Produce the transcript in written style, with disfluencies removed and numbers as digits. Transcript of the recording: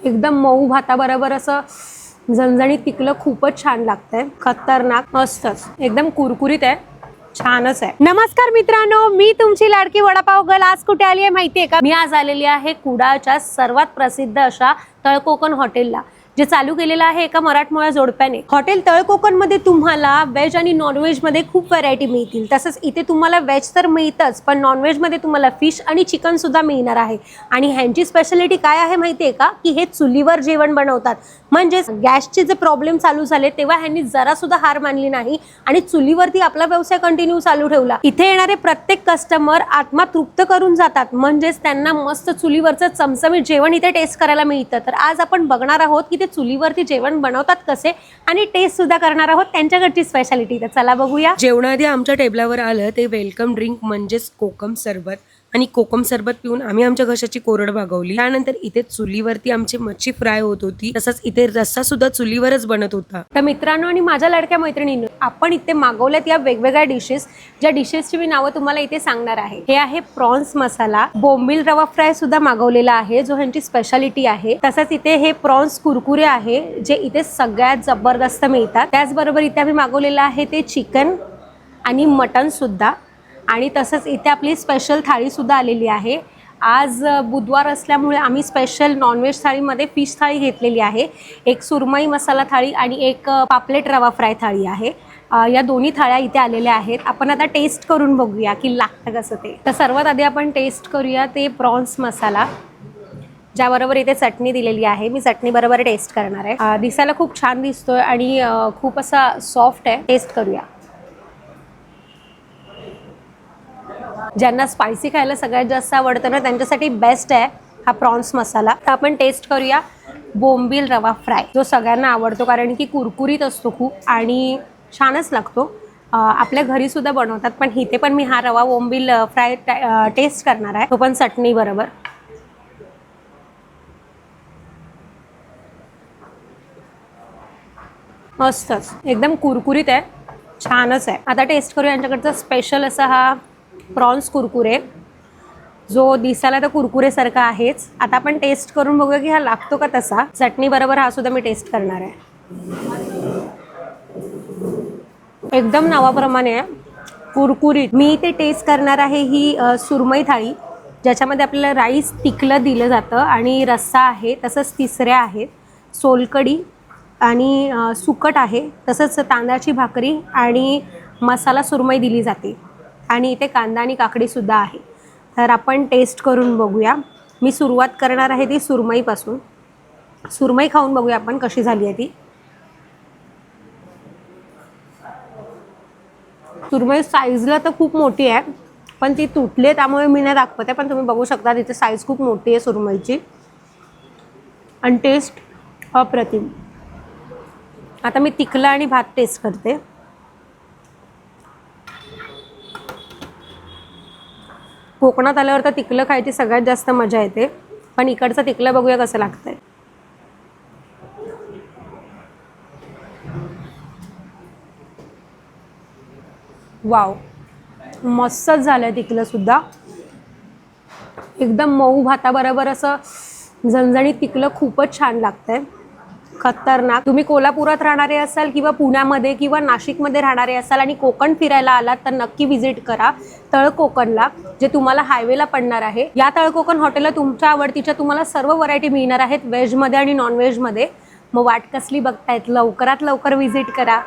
एकदम मऊ भाताबरोबर असं झणझणीत पिकलं खूपच छान लागतंय. खतरनाक मस्तच एकदम कुरकुरीत आहे. छानच आहे. नमस्कार मित्रांनो, मी तुमची लाडकी वडापाव गर्ल. आज कुठे आली आहे माहितीये का? मी आज आलेली आहे कुडाळच्या सर्वात प्रसिद्ध अशा तळकोकण हॉटेलला, जे चालू केलेलं आहे एका मराठमोळ्या जोडप्याने. हॉटेल तळकोकण मध्ये तुम्हाला व्हेज आणि नॉनव्हेज मध्ये खूप व्हरायटी मिळतील. तसंच इथे तुम्हाला व्हेज तर मिळतच, पण नॉनव्हेज मध्ये तुम्हाला फिश आणि चिकन सुद्धा मिळणार आहे. आणि ह्यांची स्पेशालिटी काय आहे माहितीये का? की हे चुलीवर जेवण बनवतात. म्हणजेच गॅसचे जे प्रॉब्लेम चालू झाले तेव्हा ह्यांनी जरा सुद्धा हार मानली नाही आणि चुलीवरती आपला व्यवसाय कंटिन्यू चालू ठेवला. इथे येणारे प्रत्येक कस्टमर आत्मा तृप्त करून जातात. म्हणजेच त्यांना मस्त चुलीवरचं चमचमीत जेवण इथे टेस्ट करायला मिळतं. तर आज आपण बघणार आहोत की ते चुलीवरती जेवण बनवतात कसे आणि टेस्ट सुद्धा करणार आहोत त्यांच्याकडची स्पेशालिटी. तर चला बघूया. जेवणाआधी आमच्या टेबलावर आलं ते वेलकम ड्रिंक म्हणजेच कोकम सरबत. आणि कोकम सरबत पिऊन आम्ही आमच्या घशाची कोरड भागवली. त्यानंतर इथे चुलीवरती आमची मच्छी फ्राय होत होती. तसंच इथे रस्सा सुद्धा चुलीवरच बनत होता. तर मित्रांनो आणि माझ्या लाडक्या मैत्रिणींनो, आपण इथे मागवल्यात या वेगवेगळ्या डिशेस, ज्या डिशेसची मी नावं तुम्हाला इथे सांगणार आहे. हे आहे प्रॉन्स मसाला, बोंबील रवा फ्राय सुद्धा मागवलेला आहे, जो ह्यांची स्पेशालिटी आहे. तसंच इथे हे प्रॉन्स कुरकुरे आहे, जे इथे सगळ्यात जबरदस्त मिळतात. त्याचबरोबर इथे आम्ही मागवलेलं आहे ते चिकन आणि मटन सुद्धा. आणि तसंच इथे आपली स्पेशल थाळी सुद्धा आलेली आहे. आज बुधवार असल्यामुळे आम्ही स्पेशल नॉनव्हेज थाळीमध्ये फिश थाळी घेतलेली आहे. एक सुरमई मसाला थाळी आणि एक पापलेट रवा फ्राय थाळी आहे. या दोन्ही थाळ्या इथे आलेल्या आहेत. आपण आता टेस्ट करून बघूया की लागतं कसं ते. तर सर्वात आधी आपण टेस्ट करूया ते प्रॉन्स मसाला, ज्याबरोबर इथे चटणी दिलेली आहे. मी चटणी बरोबर टेस्ट करणार आहे. दिसायला खूप छान दिसतोय आणि खूप असा सॉफ्ट आहे. टेस्ट करूया. ज्यांना स्पायसी खायला सगळ्यात जास्त आवडतं ना, त्यांच्यासाठी बेस्ट आहे हा प्रॉन्स मसाला. तर आपण टेस्ट करूया बोंबील रवा फ्राय, जो सगळ्यांना आवडतो कारण की कुरकुरीत असतो खूप आणि छानच लागतो. आपल्या घरी सुद्धा बनवतात, पण इथे पण मी हा रवा बोंबील फ्राय टेस्ट करणार आहे, तो पण चटणी बरोबर. मस्तच एकदम कुरकुरीत आहे. छानच आहे. आता टेस्ट करूया यांच्याकडचा स्पेशल असा हा प्रॉन्स कुरकुरे, जो दिसायला तर कुरकुरे सारखा आहेच. आता आपण टेस्ट करून बघूया की हा लागतो का तसा. चटणी बरोबर हा सुद्धा मी टेस्ट करणार आहे. एकदम नावाप्रमाणे आहे, कुरकुरीत. मी इथे टेस्ट करणार आहे ही सुरमई थाळी, ज्याच्यामध्ये आपल्याला राईस पिकलं दिलं जातं आणि रस्सा आहे. तसंच तिसऱ्या आहेत, सोलकडी आणि सुकट आहे. तसंच तांदळाची भाकरी आणि मसाला सुरमई दिली जाते. आणि इथे कांदा आणि काकडी सुद्धा आहे. तर आपण टेस्ट करून बघूया. मी सुरुवात करणार आहे ती सुरमईपासून. सुरमई खाऊन बघूया आपण कशी झाली आहे ती. सुरमई साईजला तर खूप मोठी आहे, पण ती तुटली, त्यामुळे मी नाही दाखवते. पण तुम्ही बघू शकता तिथे साईज खूप मोठी आहे सुरमईची आणि टेस्ट अप्रतिम. आता मी तिखला आणि भात टेस्ट करते. कोकणात आल्यावर तर तिखलं खायची सगळ्यात जास्त मजा येते, पण इकडचं तिखलं बघूया कसं लागतंय. वाव, मस्तच झालंय तिखलं सुद्धा. एकदम मऊ भाताबरोबर असं झणझणीत तिखलं खूपच छान लागतंय. खतरनाक. तुम्ही कोल्हापुरात राहणारे असाल किंवा पुण्यामध्ये किंवा नाशिकमध्ये राहणारे असाल आणि कोकण फिरायला आलात तर नक्की व्हिजिट करा तळकोकणला, जे तुम्हाला हायवेला पडणार आहे. या तळकोकण हॉटेलला तुमच्या आवडतीच्या तुम्हाला सर्व व्हरायटी मिळणार आहेत, व्हेजमध्ये आणि नॉनव्हेजमध्ये. मग वाट कसली बघतायत, लवकरात लवकर व्हिजिट करा.